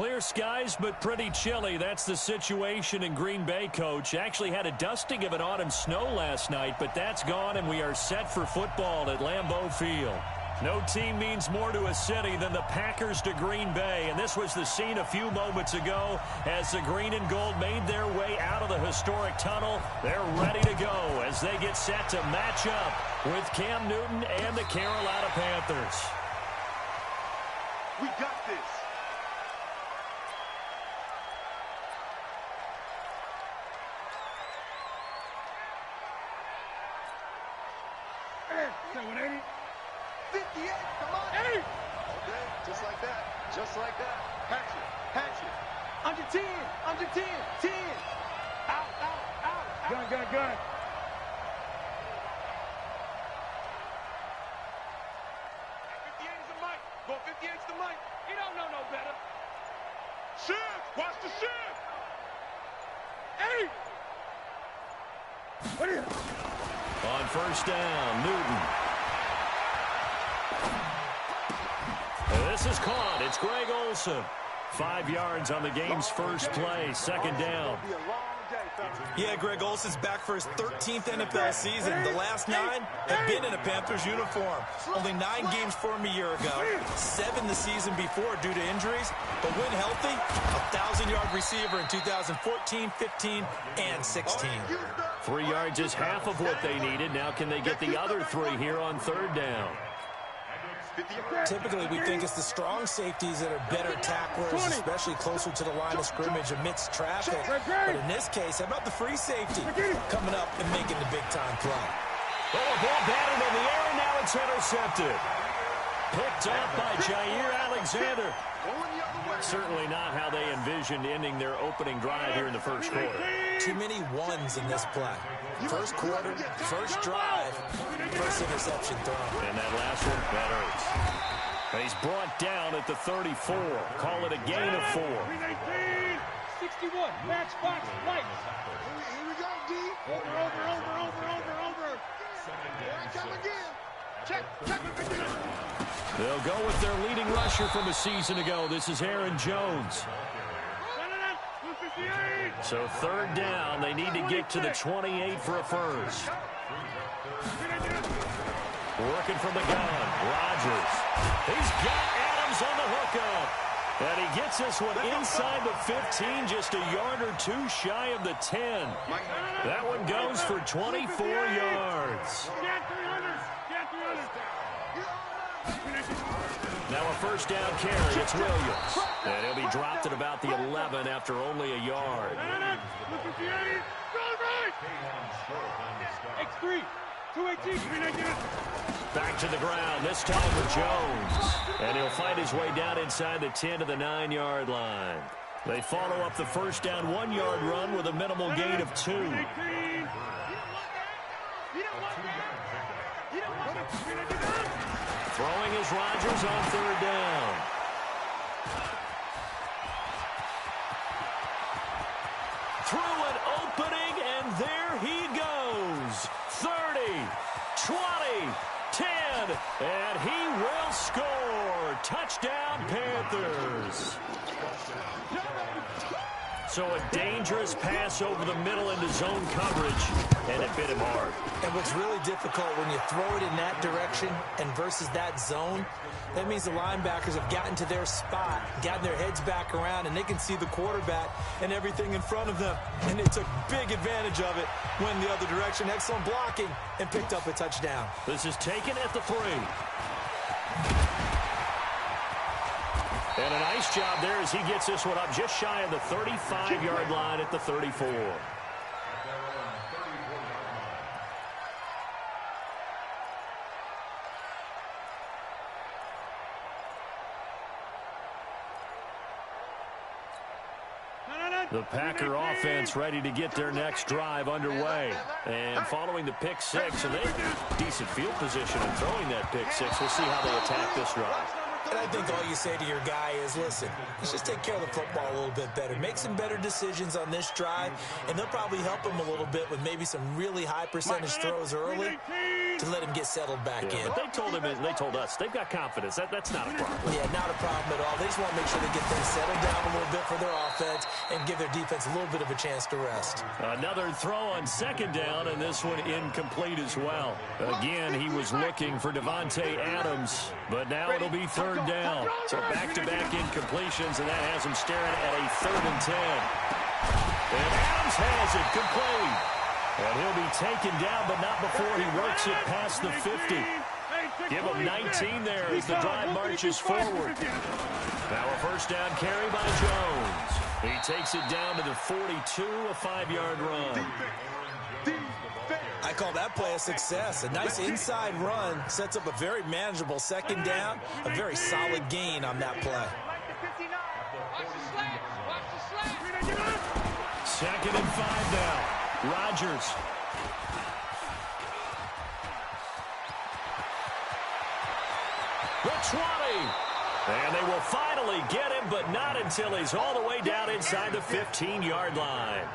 Clear skies, but pretty chilly. That's the situation in Green Bay, Coach. Actually had a dusting of an autumn snow last night, but that's gone, and we are set for football at Lambeau Field. No team means more to a city than the Packers to Green Bay, and this was the scene a few moments ago as the green and gold made their way out of the historic tunnel. They're ready to go as they get set to match up with Cam Newton and the Carolina Panthers. We got this. Say 180. 58, come on. Hey! Okay, just like that. Just like that. Hatchet, hatchet. Under 10, under 10, 10. Out, out, out, out. Gun. 58 is the mic. Go 58 is the mic. He don't know no better. Shift, watch the shift. Hey! What are you? On first down, Newton. This is caught. It's Greg Olsen. 5 yards on the game's first play. Second down. Yeah, Greg Olsen's back for his 13th NFL season. The last 9 have been in a Panthers uniform. Only 9 games for him a year ago. 7 the season before due to injuries. But when healthy, a 1,000-yard receiver in 2014, 15, and 16. 3 yards is half of what they needed. Now can they get the other 3 here on third down? Typically, we think it's the strong safeties that are better tacklers, especially closer to the line of scrimmage amidst traffic. But in this case, how about the free safety coming up and making the big-time play? Oh, a ball batted in the air, and now it's intercepted. Picked up by Jair Alexander. Certainly not how they envisioned ending their opening drive here in the first quarter. Too many ones in this play. First quarter, first drive, first interception thrown. And that last one, that hurts. And he's brought down at the 34. Call it a gain of 4. 61, match box, lights. Here we go, D. Over. Here I come again. Check. They'll go with their leading rusher from a season ago. This is Aaron Jones. So third down, they need to get to the 28 for a first. Working from the gun, Rodgers. He's got Adams on the hookup. And he gets this one inside the 15, just a yard or 2 shy of the 10. That one goes for 24 yards. Now a first down carry, it's Williams. And he'll be dropped at about the 11 after only a yard. X3, 218. Back to the ground, this time with Jones. And he'll fight his way down inside the 10 to the 9-yard line. They follow up the first down 1-yard run with a minimal gain of 2. Throwing is Rodgers on third down. Through an opening, and there he goes. 30, 20, 10, and he will score. Touchdown, Panthers. So a dangerous pass over the middle into zone coverage, and it bit him hard. And what's really difficult when you throw it in that direction and versus that zone, that means the linebackers have gotten to their spot, gotten their heads back around, and they can see the quarterback and everything in front of them. And they took big advantage of it, went the other direction, excellent blocking, and picked up a touchdown. This is taken at the 3. And a nice job there as he gets this one up just shy of the 35-yard line at the 34. The Packer offense ready to get their next drive underway. And following the pick 6, and they decent field position in throwing that pick 6. We'll see how they attack this drive. And I think all you say to your guy is, listen, let's just take care of the football a little bit better. Make some better decisions on this drive, and they'll probably help him a little bit with maybe some really high percentage throws early to let him get settled back in. But they told him, and they told us, they've got confidence. That's not a problem. Yeah, not a problem at all. They just want to make sure they get things settled down a little bit for their offense and give their defense a little bit of a chance to rest. Another throw on second down, and this one incomplete as well. Again, he was looking for Devontae Adams, but now it'll be third down. So back-to-back incompletions, and that has him staring at a 3rd and 10. And Adams has it complete. And he'll be taken down, but not before he works it past the 50. Give him 19 there as the drive marches forward. Now a first down carry by Jones. He takes it down to the 42, a 5-yard run. I call that play a success. A nice inside run sets up a very manageable second down, a very solid gain on that play. 2nd and 5 now. Rodgers. The 20. And they will finally get him, but not until he's all the way down inside the 15-yard line.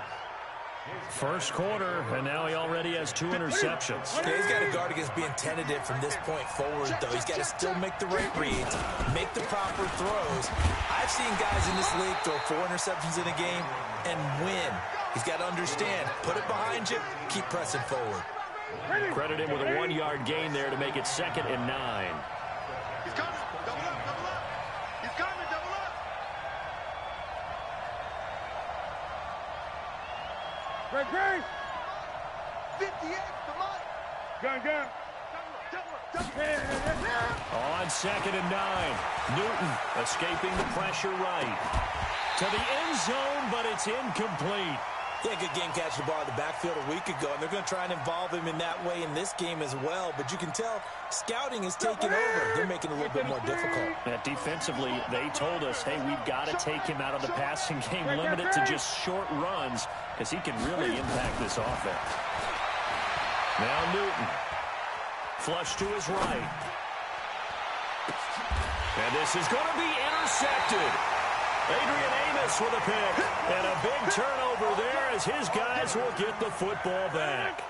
First quarter, and now he already has 2 interceptions. Yeah, he's got to guard against being tentative from this point forward, though. He's got to still make the right reads, make the proper throws. I've seen guys in this league throw 4 interceptions in a game and win. He's got to understand, put it behind you, keep pressing forward. Credit him with a 1-yard gain there to make it 2nd and 9. He's coming. Double up, double up. He's coming, double up. Great. 58, come on. Gun. On 2nd and 9. Newton escaping the pressure right. To the end zone, but it's incomplete. Yeah, good game catching the ball in the backfield a week ago, and they're going to try and involve him in that way in this game as well. But you can tell scouting is taking over. They're making it a little bit more difficult. Defensively, they told us, hey, we've got to take him out of the passing game, limit it to just short runs, because he can really impact this offense. Now Newton. Flush to his right. And this is going to be intercepted. Adrian Amos with a pick. And a big turnover there as his guys will get the football back.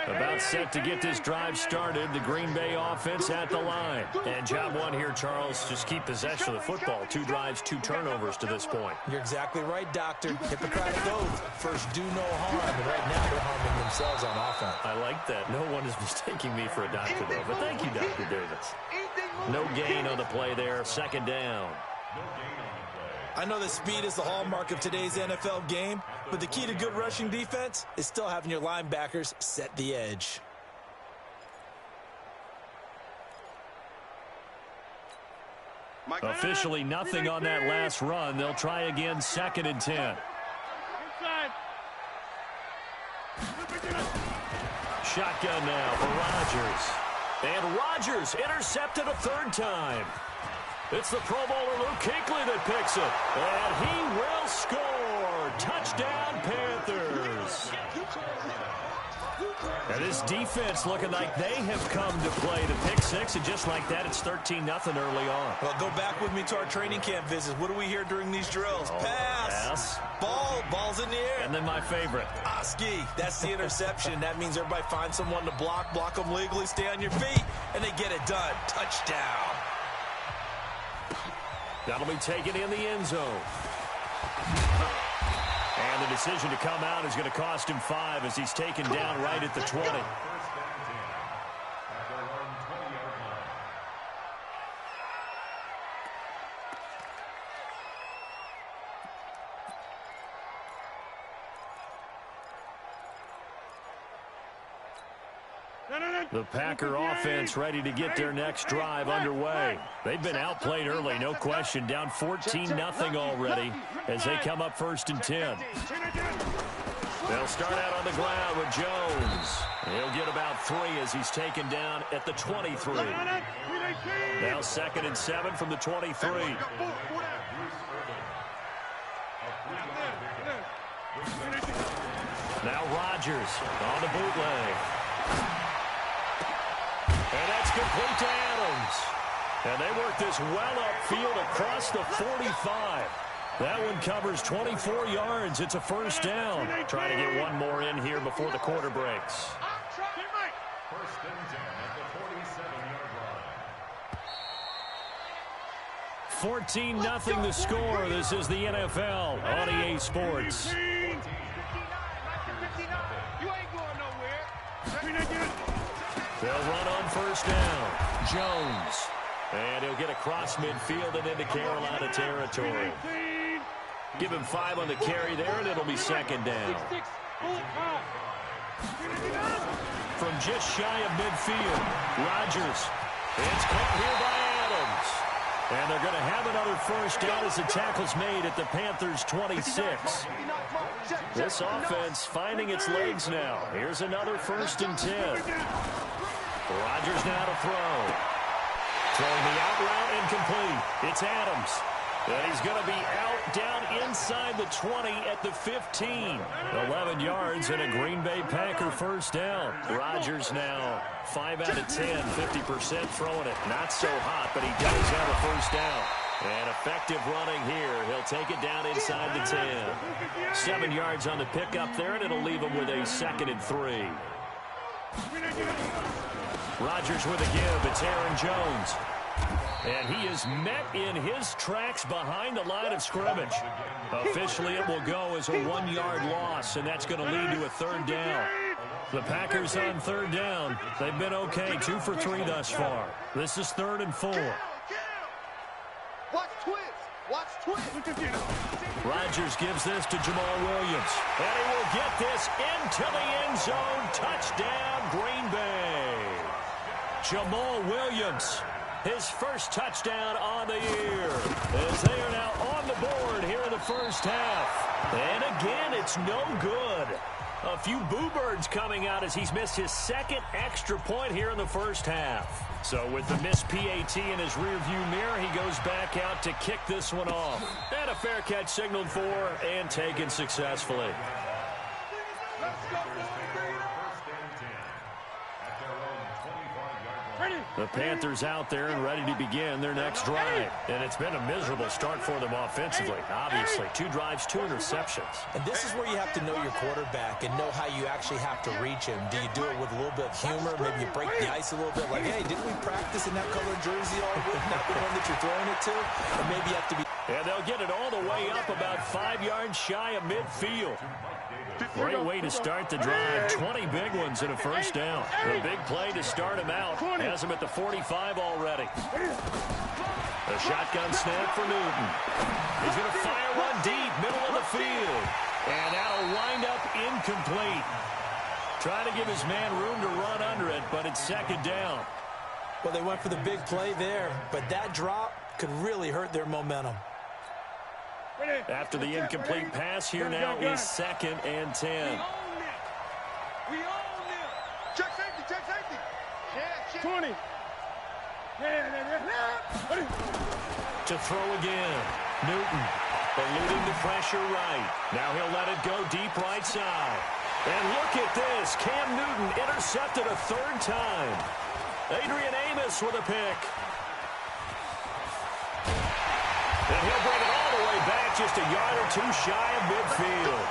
About set to get this drive started. The Green Bay offense at the line. And job one here, Charles, just keep possession of the football. 2 drives, 2 turnovers to this point. You're exactly right, Doctor. Hippocratic oath. First, do no harm. And right now, they're harming themselves on offense. I like that. No one is mistaking me for a doctor, though. But thank you, Dr. Davis. No gain on the play there. 2nd down. I know that speed is the hallmark of today's NFL game, but the key to good rushing defense is still having your linebackers set the edge. Officially nothing on that last run. They'll try again, 2nd and 10. Shotgun now for Rodgers. And Rodgers intercepted a 3rd time. It's the Pro Bowler Luke Kuechly that picks it. And he will score. Touchdown, Panthers. And this defense looking like they have come to play the pick 6. And just like that, it's 13-0 early on. Well, go back with me to our training camp visits. What do we hear during these drills? Pass. Ball's in the air. And then my favorite. Oski. That's the interception. That means everybody finds someone to block them legally, stay on your feet, and they get it done. Touchdown. That'll be taken in the end zone. And the decision to come out is going to cost him 5 as he's taken down right at the 20. The Packer offense ready to get their next drive underway. They've been outplayed early, no question. Down 14-0 already as they come up 1st and 10. They'll start out on the ground with Jones. He'll get about 3 as he's taken down at the 23. Now 2nd and 7 from the 23. Now Rodgers on the bootleg. And that's complete to Adams. And they work this well upfield across the 45. That one covers 24 yards. It's a first down. Trying to get one more in here before the quarter breaks. First and 10 at the 47-yard line. 14-0 the score. This is the NFL on EA Sports. They'll run on first down. Jones. And he'll get across midfield and into Carolina territory. Give him 5 on the carry there, and it'll be second down. From just shy of midfield, Rodgers. It's caught here by Adams. And they're going to have another first down as the tackle's made at the Panthers' 26. This offense finding its legs now. Here's another first and 10. Rodgers now to throw. Throwing the out route incomplete. It's Adams. And he's going to be out down inside the 20 at the 15. 11 yards and a Green Bay Packer first down. Rodgers now 5 out of 10, 50% throwing it. Not so hot, but he does have a first down. And effective running here. He'll take it down inside the 10. 7 yards on the pickup there, and it'll leave him with a 2nd and 3. Rodgers with a give. It's Aaron Jones. And he is met in his tracks behind the line of scrimmage. Officially, it will go as a 1-yard loss, and that's going to lead to a third down. The Packers on third down. They've been okay, 2 for 3 thus far. This is 3rd and 4. Watch twist. Watch twist. Rodgers gives this to Jamal Williams. And he will get this into the end zone. Touchdown, Green Bay. Jamal Williams, his first touchdown on the year, as they are now on the board here in the first half. And again, it's no good. A few boo birds coming out as he's missed his 2nd extra point here in the first half. So with the missed PAT in his rearview mirror, he goes back out to kick this one off. And a fair catch signaled for and taken successfully. The Panthers out there and ready to begin their next drive. And it's been a miserable start for them offensively. Obviously, 2 drives, 2 interceptions. And this is where you have to know your quarterback and know how you actually have to reach him. Do you do it with a little bit of humor? Maybe you break the ice a little bit. Like, hey, didn't we practice in that colored jersey all week? Not the one that you're throwing it to? Or maybe you have to be... And they'll get it all the way up about 5 yards shy of midfield. Great way to start the drive. 20 big ones and a first down. A big play to start him out. Has him at the 45 already. A shotgun snap for Newton. He's going to fire one deep, middle of the field. And that'll wind up incomplete. Trying to give his man room to run under it, but it's 2nd down. Well, they went for the big play there, but that drop could really hurt their momentum. After the incomplete pass, here now is 2nd and 10. We own them. Check safety. Check safety. Yeah, 20. To throw again. Newton eluding the pressure right. Now he'll let it go deep right side. And look at this. Cam Newton intercepted a 3rd time. Adrian Amos with a pick. And he'll bring it all the way back just a yard or 2 shy of midfield.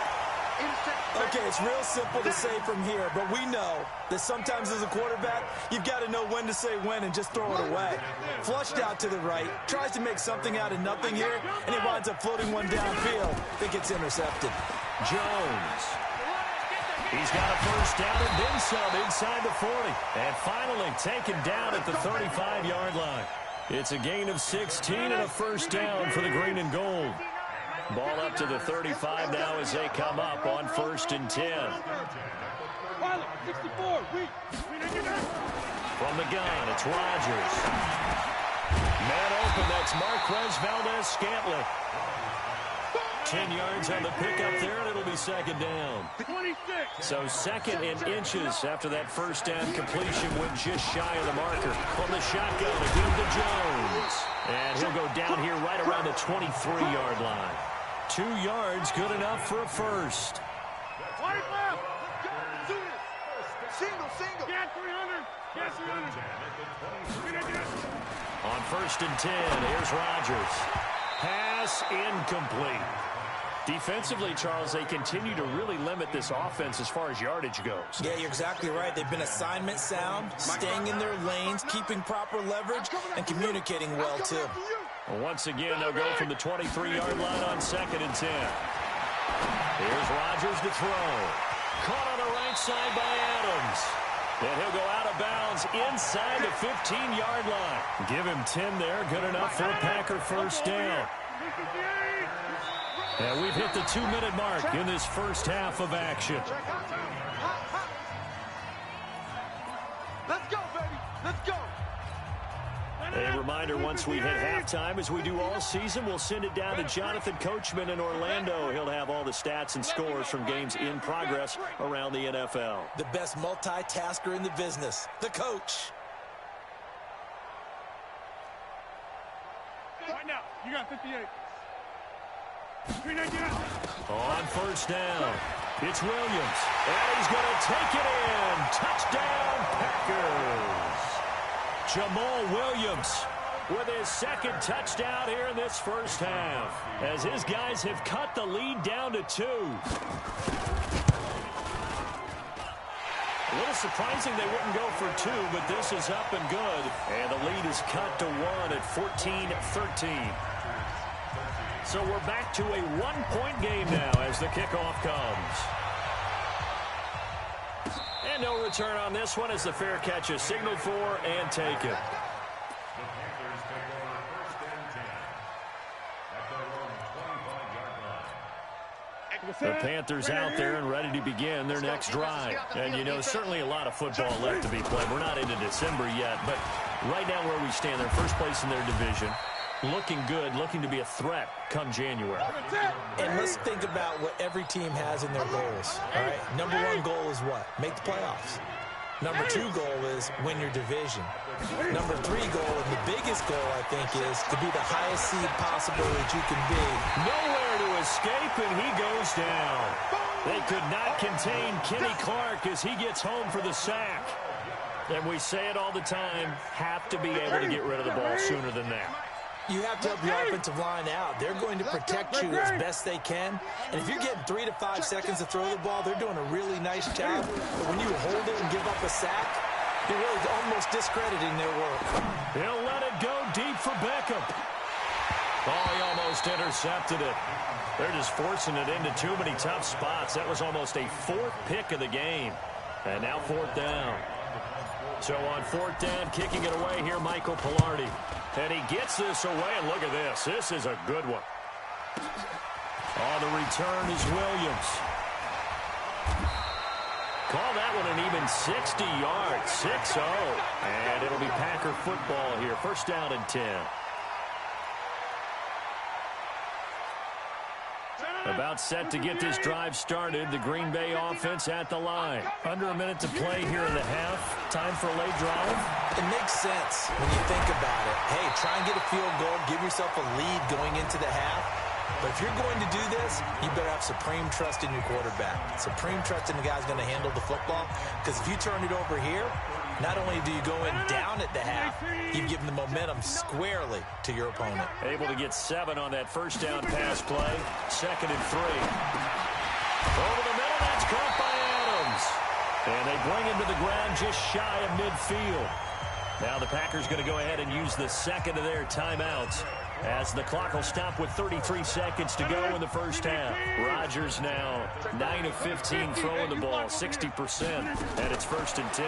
Okay, it's real simple to say from here, but we know that sometimes as a quarterback, you've got to know when to say when and just throw it away. Flushed out to the right, tries to make something out of nothing here, and he winds up floating one downfield. I think it's intercepted. Jones. He's got a first down and then some inside the 40. And finally taken down at the 35-yard line. It's a gain of 16 and a first down for the green and gold. Ball up to the 35 now as they come up on 1st and 10. From the gun, it's Rodgers. Man open, that's Marquez Valdez-Scantling. 10 yards on the pickup there, and it'll be 2nd down. 26. So 2nd and inches after that first down completion went just shy of the marker. From the shotgun, a give to Jones. And he'll go down here right around the 23-yard line. 2 yards, good enough for a first. Single, single. Get 300. Get 300. On 1st and 10, here's Rodgers. Pass incomplete. Defensively, Charles, they continue to really limit this offense as far as yardage goes. Yeah, you're exactly right. They've been assignment sound, staying in their lanes, keeping proper leverage, and communicating well, too. Once again, they'll go from the 23-yard line on 2nd and 10. Here's Rodgers to throw. Caught on the right side by Adams. And he'll go out of bounds inside the 15-yard line. Give him 10 there. Good enough for a Packer first down. And we've hit the 2-minute mark in this first half of action. Let's go, baby. Let's go. A reminder, once we hit halftime, as we do all season, we'll send it down to Jonathan Coachman in Orlando. He'll have all the stats and scores from games in progress around the NFL. The best multitasker in the business, the coach. Right now, you got 58. On 1st down, it's Williams. And he's going to take it in. Touchdown, Packers. Jamal Williams with his 2nd touchdown here in this first half, as his guys have cut the lead down to 2. A little surprising they wouldn't go for 2, but this is up and good. And the lead is cut to 1 at 14-13. So we're back to a 1-point game now as the kickoff comes. And no return on this one as the fair catch is signaled for and taken. The Panthers out there and ready to begin their next drive. And, you know, certainly a lot of football left to be played. We're not into December yet, but right now where we stand, they're first place in their division. Looking good, looking to be a threat come January. And let's think about what every team has in their goals. All right, number 1 goal is what? Make the playoffs. Number 2 goal is win your division. Number 3 goal, and the biggest goal, I think, is to be the highest seed possible that you can be. Nowhere to escape, and he goes down. They could not contain Kenny Clark as he gets home for the sack. And we say it all the time, have to be able to get rid of the ball sooner than that. You have to help your offensive line out. They're going to protect you as best they can. And if you're getting 3 to 5 seconds to throw the ball, they're doing a really nice job. But when you hold it and give up a sack, you're really almost discrediting their work. He'll let it go deep for Beckham. Oh, he almost intercepted it. They're just forcing it into too many tough spots. That was almost a 4th pick of the game. And now 4th down. So on 4th down, kicking it away here, Michael Pilardi. And he gets this away, and look at this. This is a good one. On the return is Williams. Call that one an even 60 yards, 6-0. And it'll be Packer football here. First down and 10. About set to get this drive started. The Green Bay offense at the line. Under a minute to play here in the half. Time for a late drive. It makes sense when you think about it. Hey, try and get a field goal. Give yourself a lead going into the half. But if you're going to do this, you better have supreme trust in your quarterback. Supreme trust in the guy's going to handle the football. Because if you turn it over here, not only do you go in down at the half, you've given the momentum squarely to your opponent. Able to get 7 on that first down pass play. 2nd and 3. Over the middle, that's caught by Adams. And they bring him to the ground just shy of midfield. Now the Packers going to go ahead and use the 2nd of their timeouts, as the clock will stop with 33 seconds to go in the first half. Rodgers now 9 of 15 throwing the ball, 60%, and it's 1st and 10.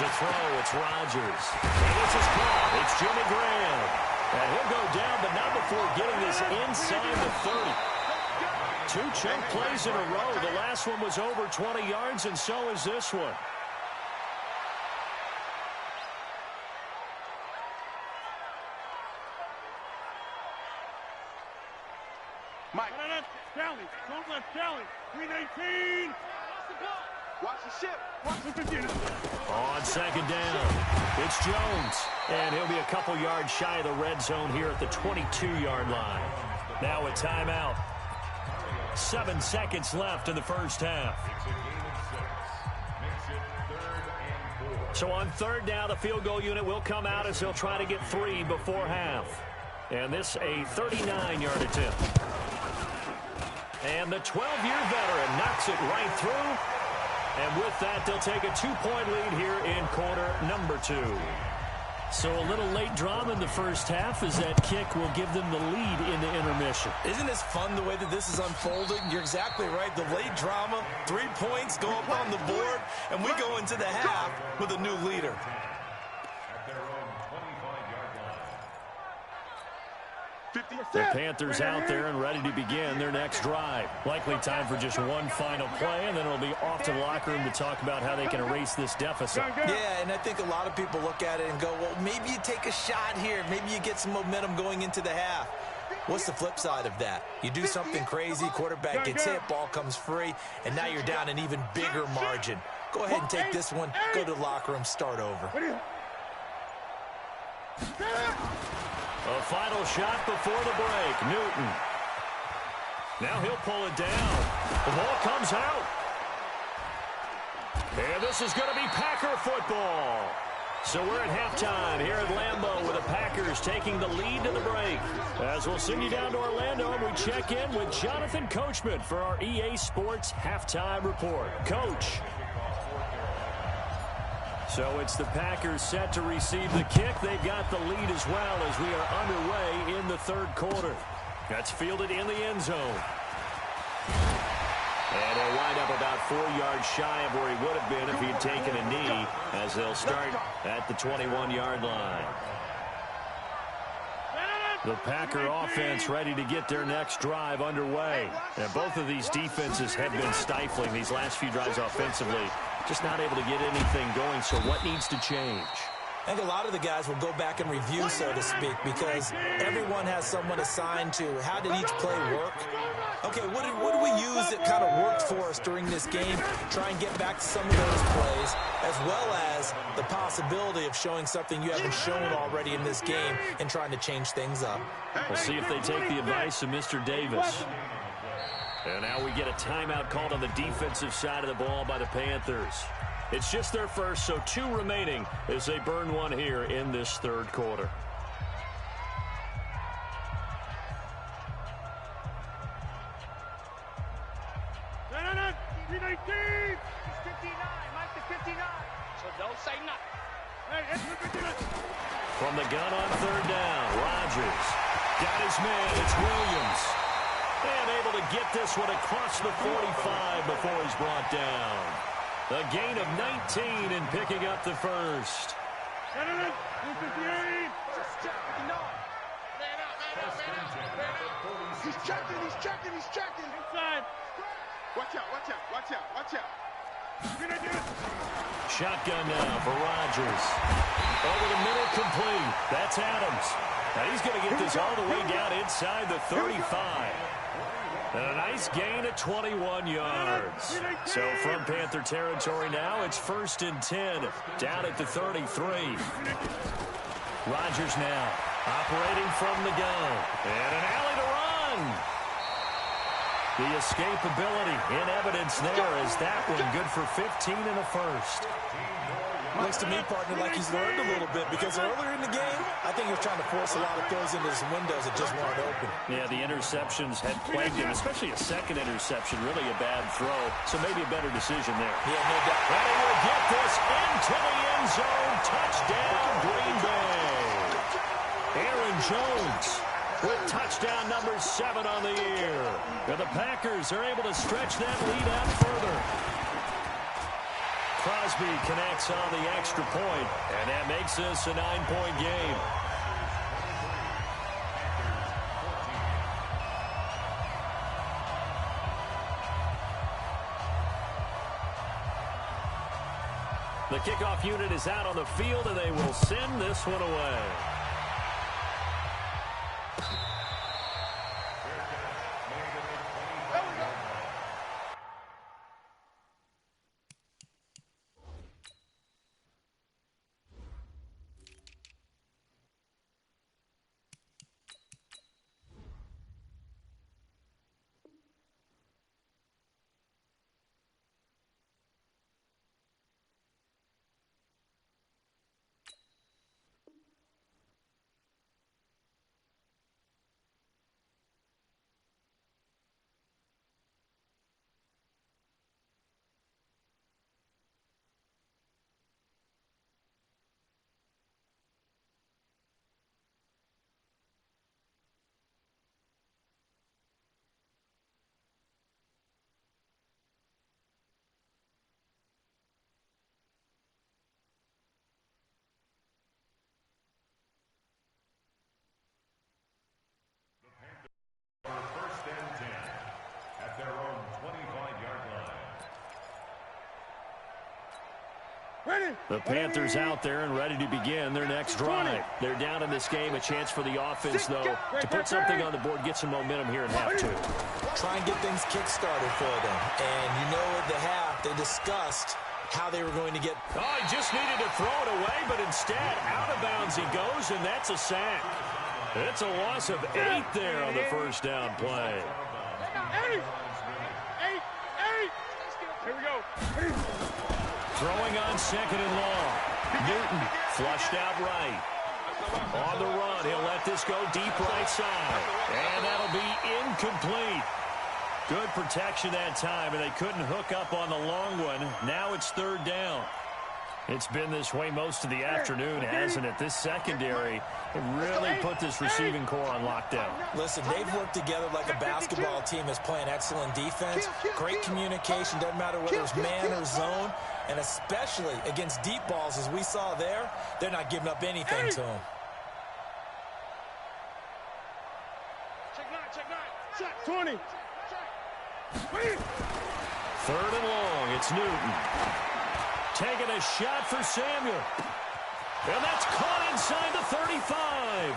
To throw, it's Rodgers. And this is caught. It's Jimmy Graham. And he'll go down, but not before getting this inside the 30. 2 chunk plays in a row. The last one was over 20 yards, and so is this one. Mike. Kelly. Don't let Kelly. Green 18. Watch the ship. Watch the 15. On 2nd down, it's Jones. And he'll be a couple yards shy of the red zone here at the 22-yard line. Now a timeout. 7 seconds left in the first half. So on third down, the field goal unit will come out as they'll try to get 3 before half. And this a 39-yard attempt. And the 12-year veteran knocks it right through. And with that, they'll take a 2-point lead here in quarter number 2. So a little late drama in the first half as that kick will give them the lead in the intermission. Isn't this fun the way that this is unfolding? You're exactly right. The late drama, 3 points go up on the board, and we go into the half with a new leader. The Panthers out there and ready to begin their next drive. Likely time for just one final play, and then it'll be off to the locker room to talk about how they can erase this deficit. Yeah, and I think a lot of people look at it and go, well, maybe you take a shot here. Maybe you get some momentum going into the half. What's the flip side of that? You do something crazy, quarterback gets hit, ball comes free, and now you're down an even bigger margin. Go ahead and take this one, go to the locker room, start over. A final shot before the break. Newton. Now he'll pull it down. The ball comes out. And this is going to be Packer football. So we're at halftime here at Lambeau with the Packers taking the lead to the break. As we'll send you down to Orlando and we check in with Jonathan Coachman for our EA Sports Halftime Report. Coach. So it's the Packers set to receive the kick. They've got the lead as well as we are underway in the third quarter. That's fielded in the end zone. And he'll wind up about 4 yards shy of where he would have been if he'd taken a knee as they'll start at the 21-yard line. The Packer offense ready to get their next drive underway. And both of these defenses have been stifling these last few drives offensively. Just not able to get anything going, so what needs to change? I think a lot of the guys will go back and review, so to speak, because everyone has someone assigned to how did each play work. Okay, what do we use that kind of worked for us during this game? Try and get back to some of those plays, as well as the possibility of showing something you haven't shown already in this game and trying to change things up. We'll see if they take the advice of Mr. Davis. And now we get a timeout called on the defensive side of the ball by the Panthers. It's just their first, so 2 remaining as they burn one here in this third quarter. From the gun on third down, Rodgers got his man. It's Williams. And able to get this one across the 45 before he's brought down. A gain of 19 and picking up the first. He's checking. Inside. Watch out. Shotgun now for Rodgers. Over the middle, complete. That's Adams. Now he's going to get this all the way down inside the 35. And a nice gain of 21 yards. So from Panther territory now, it's 1st and 10, down at the 33. Rodgers now operating from the gun. And an alley to run. The escapability in evidence there as that one good for 15 and a first. Looks to me, partner, like he's learned a little bit, because earlier in the game, I think he was trying to force a lot of throws into some windows that just weren't open. Yeah, the interceptions had plagued him, especially a second interception, really a bad throw. So maybe a better decision there. Yeah, no doubt. And he will get this into the end zone. Touchdown, Green Bay. Aaron Jones with touchdown number 7 on the year. And the Packers are able to stretch that lead out further. Crosby connects on the extra point, and that makes this a 9-point game. The kickoff unit is out on the field, and they will send this one away. The Panthers out there and ready to begin their next drive. They're down in this game. A chance for the offense, though, to put something on the board, get some momentum here in half two. Try and get things kick-started for them. And you know at the half, they discussed how they were going to get. Oh, he just needed to throw it away, but instead, out of bounds he goes, and that's a sack. It's a loss of 8 there on the first down play. 8. Here we go. Throwing on second and long. Newton flushed out right. On the run, he'll let this go deep right side. And that'll be incomplete. Good protection that time, and they couldn't hook up on the long one. Now it's third down. It's been this way most of the afternoon, hasn't it? This secondary really put this receiving core on lockdown. Listen, they've worked together like a basketball team that's playing excellent defense. Great communication, doesn't matter whether it's man or zone. And especially against deep balls, as we saw there, they're not giving up anything to them. Check 20. Third and long, it's Newton. Taking a shot for Samuel. And that's caught inside the 35.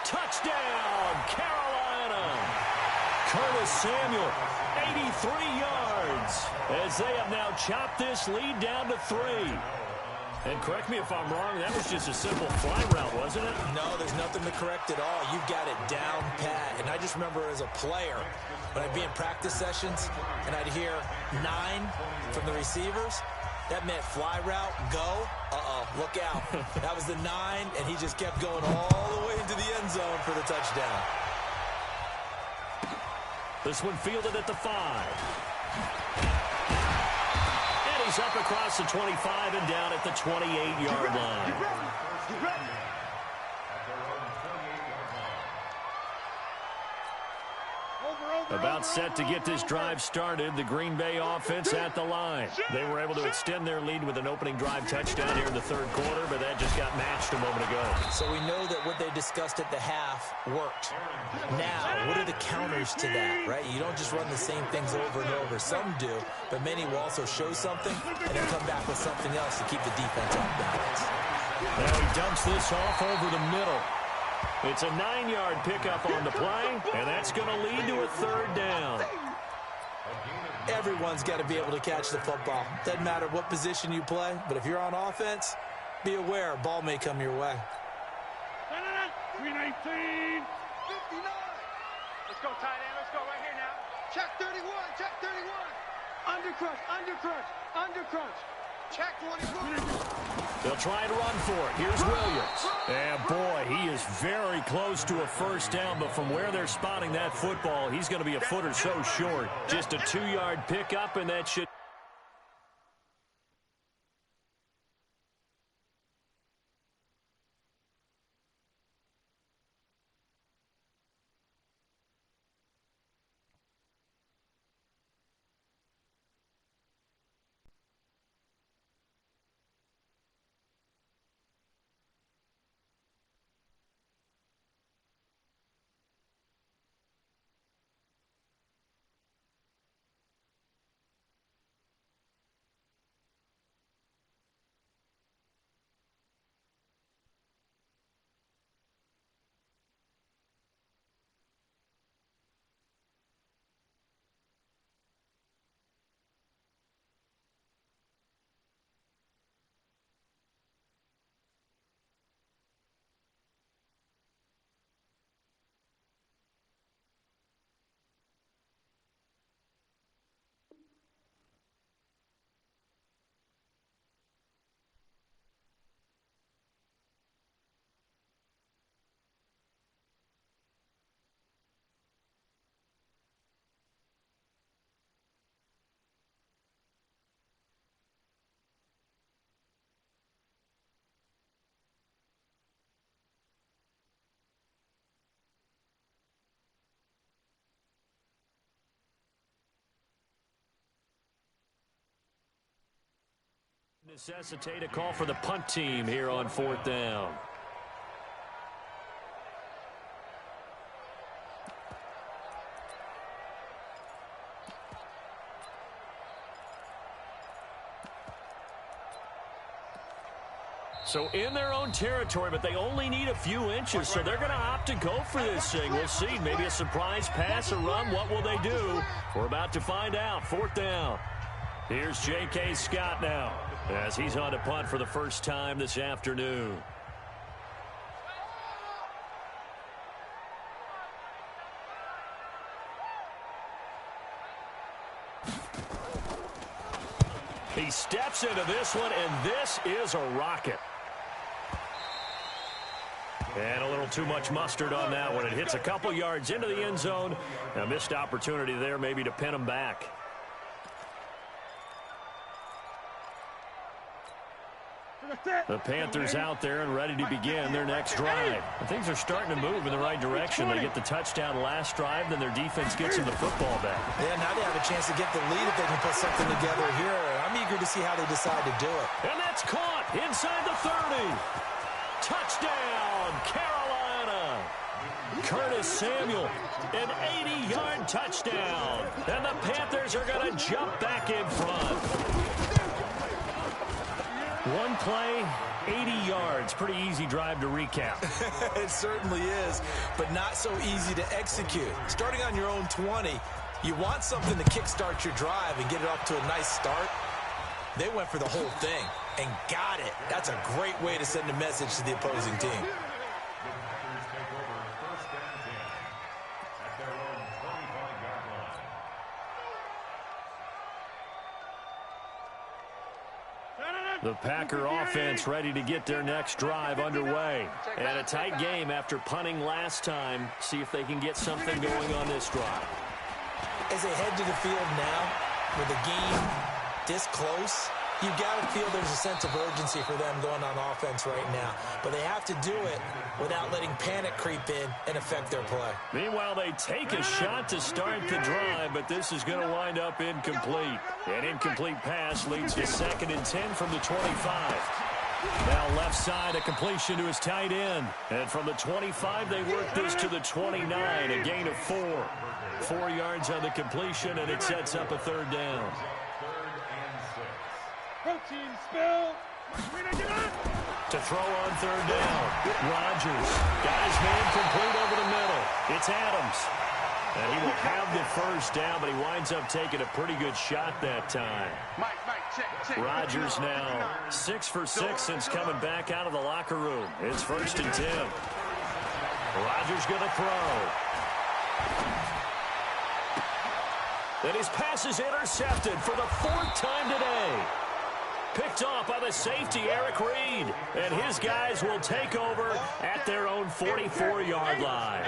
Touchdown, Carolina. Curtis Samuel, 83 yards, as they have now chopped this lead down to 3. And correct me if I'm wrong, that was just a simple fly route, wasn't it? No, there's nothing to correct at all. You've got it down pat. And I just remember as a player, when I'd be in practice sessions and I'd hear 9 from the receivers, that meant fly route, go, look out. That was the 9, and he just kept going all the way into the end zone for the touchdown. This one fielded at the 5. And he's up across the 25 and down at the 28-yard line. About set to get this drive started, the Green Bay offense at the line. They were able to extend their lead with an opening drive touchdown here in the third quarter, but that just got matched a moment ago. So we know that what they discussed at the half worked. Now, what are the counters to that, right? You don't just run the same things over and over. Some do, but many will also show something and then come back with something else to keep the defense off balance. Now he dumps this off over the middle. It's a 9-yard pickup on the play, and that's going to lead to a third down. Everyone's got to be able to catch the football. Doesn't matter what position you play, but if you're on offense, be aware a ball may come your way. 319. 59. Let's go, tight end. Let's go right here now. Check 31. Check 31. Undercrunch. Check 21. They'll try to run for it. Here's Williams. And boy, he is very close to a first down, but from where they're spotting that football, he's going to be a foot or so short. Just a 2-yard pickup, and that should... necessitate a call for the punt team here on fourth down. So in their own territory, but they only need a few inches, so they're going to opt to go for this thing. We'll see. Maybe a surprise pass, a run. What will they do? We're about to find out. 4th down. Here's J.K. Scott now as he's on to punt for the first time this afternoon. He steps into this one, and this is a rocket. And a little too much mustard on that one. It hits a couple yards into the end zone. A missed opportunity there maybe to pin him back. The Panthers out there and ready to begin their next drive. Things are starting to move in the right direction. They get the touchdown last drive, then their defense gets them the football back. Yeah, now they have a chance to get the lead if they can put something together here. I'm eager to see how they decide to do it. And that's caught inside the 30. Touchdown, Carolina. Curtis Samuel, an 80-yard touchdown. And the Panthers are going to jump back in front. One play, 80 yards. Pretty easy drive to recap. It certainly is, but not so easy to execute. Starting on your own 20, you want something to kickstart your drive and get it off to a nice start. They went for the whole thing and got it. That's a great way to send a message to the opposing team. The Packer offense ready to get their next drive underway. And a tight game after punting last time. See if they can get something going on this drive. As they head to the field now, with the game this close, you got to feel there's a sense of urgency for them going on offense right now. But they have to do it without letting panic creep in and affect their play. Meanwhile, they take a shot to start the drive, but this is going to wind up incomplete. An incomplete pass leads to 2nd and 10 from the 25. Now left side, a completion to his tight end. And from the 25, they work this to the 29, a gain of 4. 4 yards on the completion, and it sets up a 3rd down. To throw on 3rd down. Rodgers got his man complete over the middle. It's Adams. And he will have the first down, but he winds up taking a pretty good shot that time. Rodgers now 6 for 6 since coming back out of the locker room. It's 1st and 10. Rodgers going to throw. And his pass is intercepted for the 4th time today. Picked off by the safety, Eric Reed. And his guys will take over at their own 44-yard line.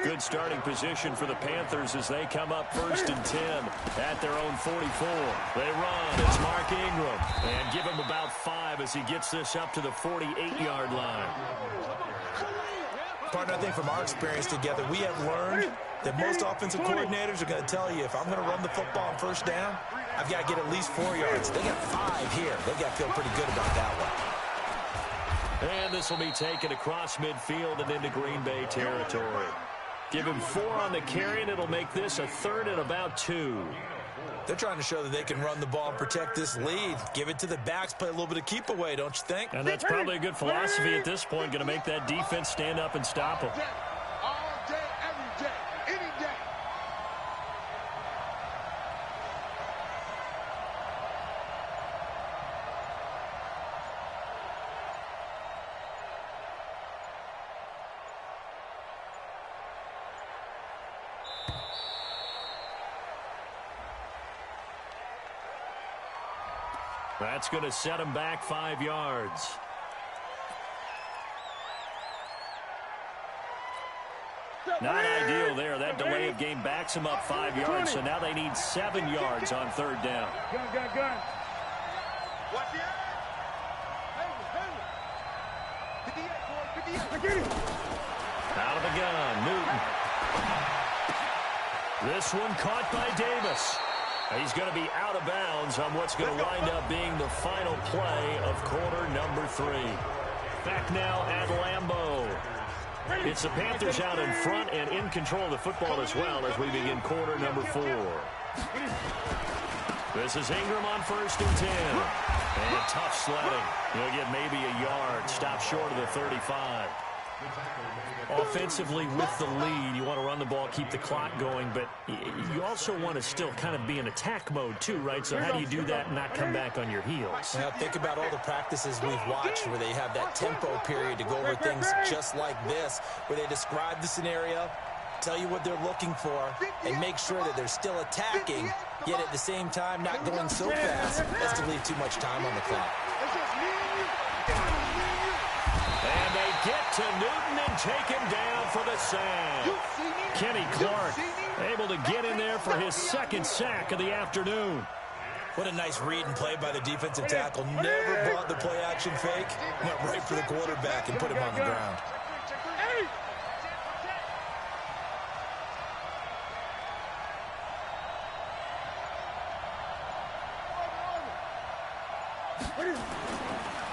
Good starting position for the Panthers as they come up 1st and 10 at their own 44. They run. It's Mark Ingram. And give him about 5 as he gets this up to the 48-yard line. Partner, I think from our experience together, we have learned that most offensive coordinators are going to tell you, if I'm going to run the football on 1st down, I've got to get at least 4 yards. They got 5 here. They got to feel pretty good about that one. And this will be taken across midfield and into Green Bay territory. Give him 4 on the carry, and it'll make this a 3rd and about 2. They're trying to show that they can run the ball and protect this lead. Give it to the backs, play a little bit of keep away, don't you think? And that's probably a good philosophy at this point, going to make that defense stand up and stop them. All day, every day, any day. That's going to set him back 5 yards. Not ideal there. That delay of game backs him up 5 yards, so now they need 7 yards on 3rd down. Gun. Watch the Out of the gun, Newton. This one caught by Davis. He's going to be out of bounds on what's going to wind up being the final play of quarter number 3. Back now at Lambeau. It's the Panthers out in front and in control of the football as well as we begin quarter number 4. This is Ingram on 1st and 10. And tough sledding. He'll get maybe a yard. Stop short of the 35. Offensively with the lead, you want to run the ball, keep the clock going, but you also want to still kind of be in attack mode too, right? So how do you do that and not come back on your heels? Now think about all the practices we've watched where they have that tempo period to go over things just like this, where they describe the scenario, tell you what they're looking for, and make sure that they're still attacking, yet at the same time not going so fast as to leave too much time on the clock. And they get to Newton and take him down for the sack. Kenny Clark able to get in there for his 2nd sack of the afternoon. What a nice read and play by the defensive tackle. Never brought the play action fake. Went right for the quarterback and put him on the ground.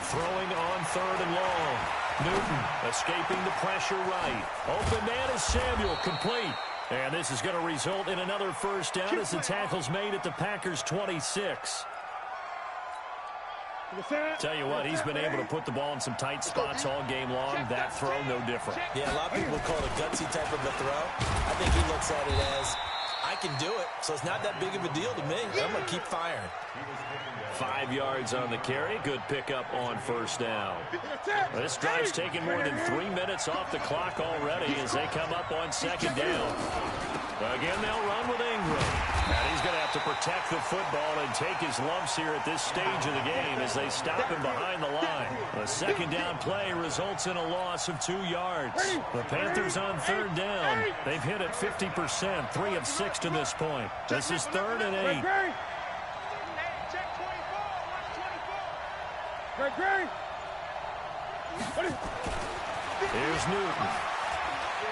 Throwing on 3rd and long. Newton escaping the pressure right. Open man is Samuel, complete. And this is going to result in another 1st down as the tackle's made at the Packers' 26. Tell you what, he's been able to put the ball in some tight spots all game long. That throw, no different. Yeah, a lot of people would call it a gutsy type of a throw. I think he looks at it as, I can do it, so it's not that big of a deal to me. I'm going to keep firing. 5 yards on the carry. Good pickup on 1st down. This drive's taken more than 3 minutes off the clock already as they come up on 2nd down. Again, they'll run with Ingram. And he's going to have to protect the football and take his lumps here at this stage of the game as they stop him behind the line. The 2nd down play results in a loss of 2 yards. The Panthers on 3rd down. They've hit it 50%, 3 of 6 to this point. This is 3rd and 8. Here's Newton.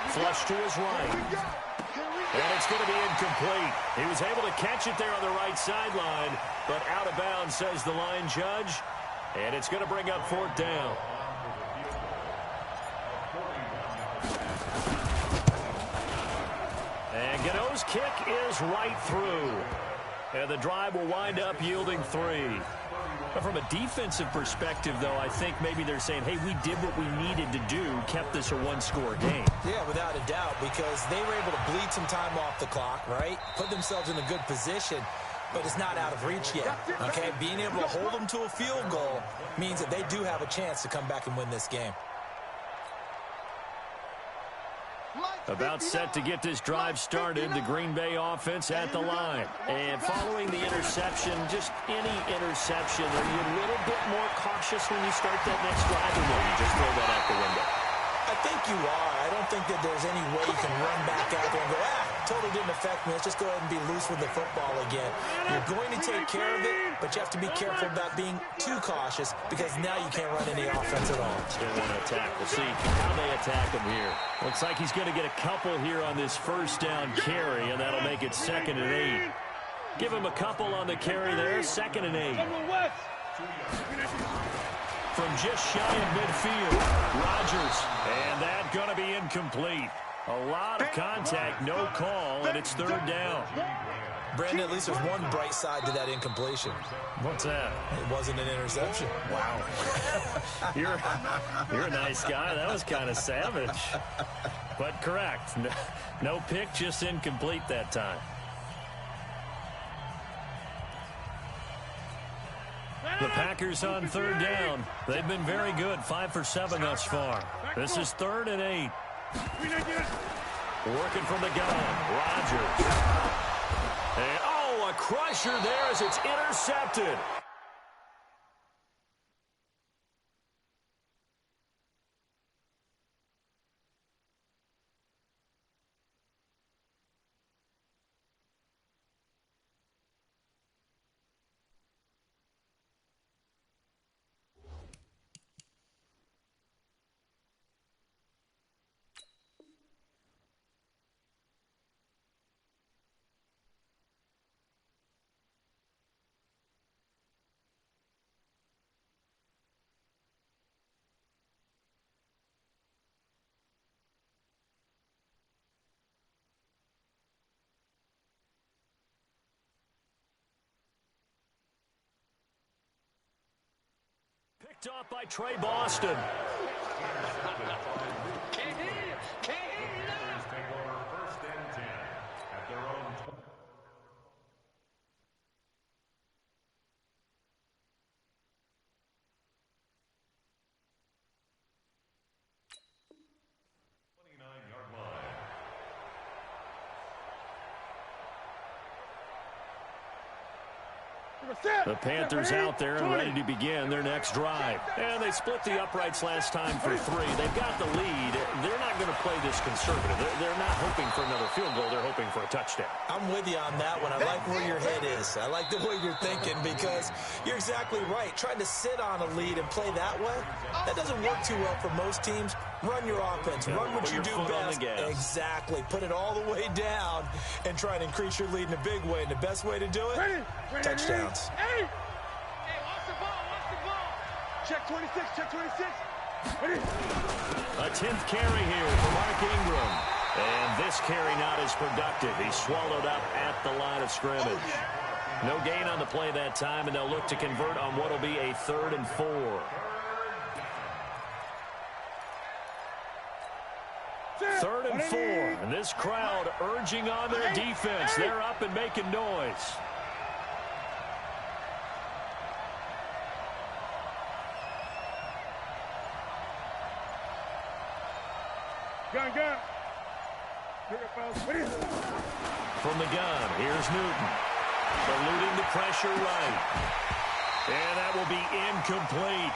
Flush to his right. And it's going to be incomplete. He was able to catch it there on the right sideline, but out of bounds, says the line judge. And it's going to bring up 4th down. And Gano's kick is right through. And the drive will wind up yielding 3. But from a defensive perspective, though, I think maybe they're saying, hey, we did what we needed to do, kept this a 1-score game. Yeah, without a doubt, because they were able to bleed some time off the clock, right? Put themselves in a good position, but it's not out of reach yet, okay? Being able to hold them to a field goal means that they do have a chance to come back and win this game. About set to get this drive started, the Green Bay offense at the line. And following the interception, just any interception, are you a little bit more cautious when you start that next drive, or will you just throw that out the window? I think you are. I don't think that there's any way you can run back out there and go, totally didn't affect me. Let's just go ahead and be loose with the football again. You're going to take care of it, but you have to be careful about being too cautious because now you can't run any offense at all. Still want to attack. We'll see how they attack him here. Looks like he's going to get a couple here on this 1st down carry, and that'll make it 2nd and 8. Give him a couple on the carry there, 2nd and 8. From just shy of midfield, Rodgers, and that's going to be incomplete. A lot of contact, no call, and it's 3rd down. Brandon, at least there's one bright side to that incompletion. What's that? It wasn't an interception. Wow. You're a nice guy. That was kind of savage. But correct. No pick, just incomplete that time. The Packers on 3rd down. They've been very good, 5 for 7 thus far. This is 3rd and 8. Working from the gun, Rodgers. And, a crusher there as it's intercepted. Picked off by Trey Boston. Can't hear you. Can't hear you now. Take over 1st and 10 at their own 20. The Panthers out there and ready to begin their next drive. And they split the uprights last time for 3. They've got the lead. They're not going to play this conservative. They're not hoping for another field goal. They're hoping for a touchdown. I'm with you on that one. I like where your head is. I like the way you're thinking because you're exactly right. Trying to sit on a lead and play that way, that doesn't work too well for most teams. Run your offense. Run what you do best. Exactly. Put it all the way down and try and increase your lead in a big way. And the best way to do it, touchdowns. Hey, watch the ball, watch the ball. Check 26, check 26. A 10th carry here for Mark Ingram. And this carry not as productive. He's swallowed up at the line of scrimmage. No gain on the play that time, and they'll look to convert on what will be a 3rd and 4. 3rd and 4, and this crowd urging on their defense. They're up and making noise. Gun. From the gun, here's Newton. Eluding the pressure right. And that will be incomplete.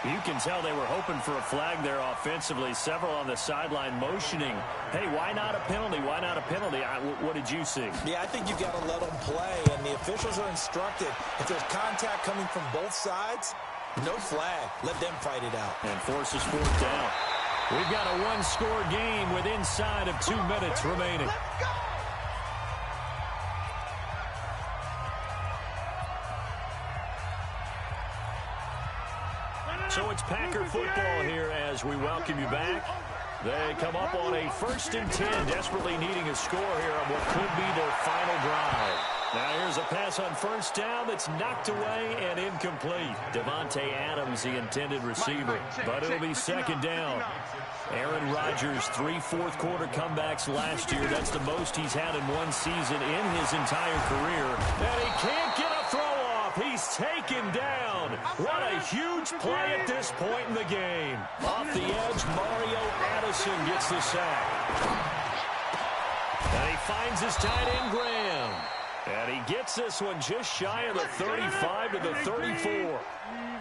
You can tell they were hoping for a flag there offensively. Several on the sideline motioning. Hey, why not a penalty? Why not a penalty? What did you see? Yeah, I think you've got to let them play, and the officials are instructed. If there's contact coming from both sides, no flag. Let them fight it out. And forces 4th down. We've got a 1-score game with inside of 2 minutes remaining. Let's go! So it's Packer football here as we welcome you back. They come up on a 1st and 10, desperately needing a score here on what could be their final drive. Now here's a pass on 1st down that's knocked away and incomplete. Devontae Adams, the intended receiver, but it'll be 2nd down. Aaron Rodgers, 3 fourth-quarter comebacks last year. That's the most he's had in one season in his entire career. And he can't get a throw off. He's taken down. What a huge play at this point in the game. Off the edge, Mario Addison gets the sack. And he finds his tight end, Graham. And he gets this one just shy of the 35 to the 34.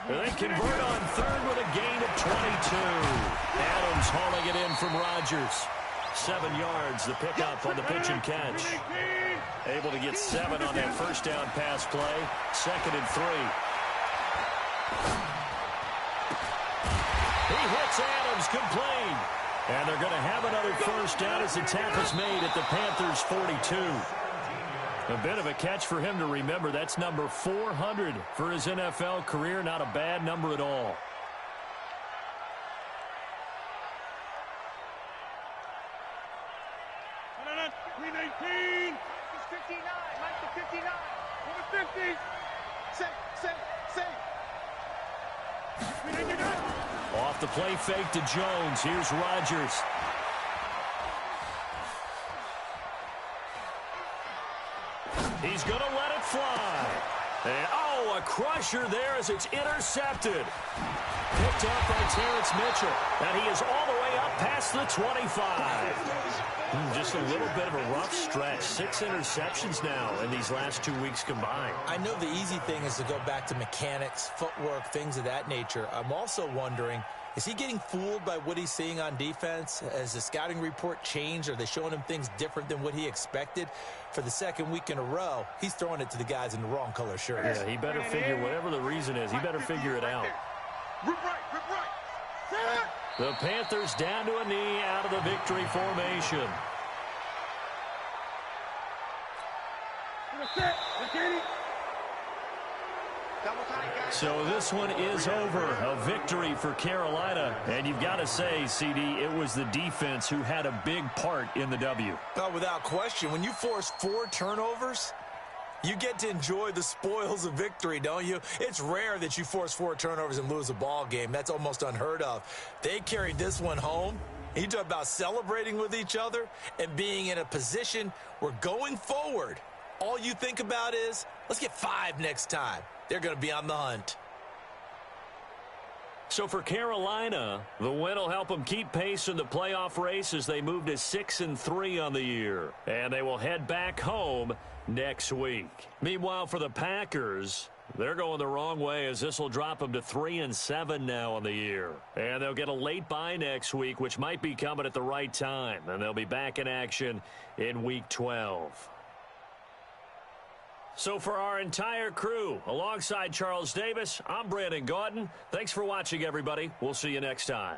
And they convert on 3rd with a gain of 22. Adams hauling it in from Rodgers. 7 yards, the pickup on the pitch and catch. Able to get 7 on that 1st down pass play. 2nd and 3. He hits Adams, complete. And they're going to have another 1st down as the tackle's made at the Panthers' 42. A bit of a catch for him to remember. That's number 400 for his NFL career. Not a bad number at all. Green 18. It's 59. Mike the 59. Number 50. Say. Off the play fake to Jones. Here's Rodgers. He's going to let it fly. And, a crusher there as it's intercepted. Picked up by Terrence Mitchell. And he is all the way up past the 25. Just a little bit of a rough stretch. 6 interceptions now in these last 2 weeks combined. I know the easy thing is to go back to mechanics, footwork, things of that nature. I'm also wondering, is he getting fooled by what he's seeing on defense? Has the scouting report changed? Are they showing him things different than what he expected? For the 2nd week in a row, he's throwing it to the guys in the wrong color shirts. Yeah, he better figure, whatever the reason is, he better figure it out. Rip right. The Panthers down to a knee out of the victory formation. So this one is over. A victory for Carolina. And you've got to say, CD, it was the defense who had a big part in the W. Without question, when you force 4 turnovers, You get to enjoy the spoils of victory, don't you? It's rare that you force 4 turnovers and lose a ball game. That's almost unheard of. They carried this one home. You talk about celebrating with each other and being in a position where going forward, all you think about is, let's get 5 next time. They're going to be on the hunt. So for Carolina, the win will help them keep pace in the playoff race as they move to 6-3 on the year. And they will head back home next week. Meanwhile, for the Packers, they're going the wrong way as this will drop them to 3-7 now on the year. And they'll get a late bye next week, which might be coming at the right time. And they'll be back in action in Week 12. So for our entire crew, alongside Charles Davis, I'm Brandon Gaudin. Thanks for watching, everybody. We'll see you next time.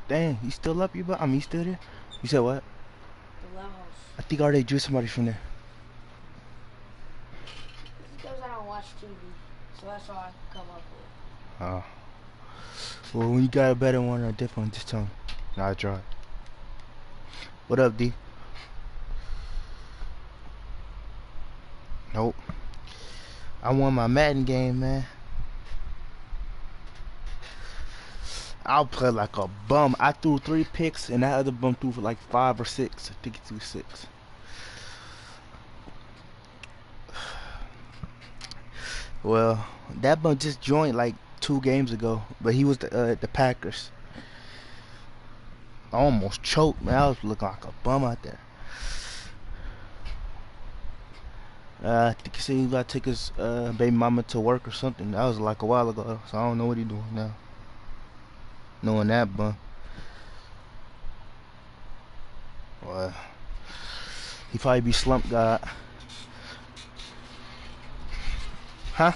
Dang, you still up, I mean, you still there? You said what? The Loud House. I think I already drew somebody from there. It's because I don't watch TV, so that's all I can come up with. Oh. Well, when you got a better one or a different one, just tell me. And I'll draw it. What up, D? Nope. I won my Madden game, man. I'll play like a bum. I threw 3 picks, and that other bum threw for like 5 or 6. I think he threw 6. Well, that bum just joined like 2 games ago, but he was the Packers. I almost choked, man. I was looking like a bum out there. I think he said he got to take his baby mama to work or something. That was like a while ago, so I don't know what he's doing now. Knowing that, bum. Well, he probably be slump god. Huh?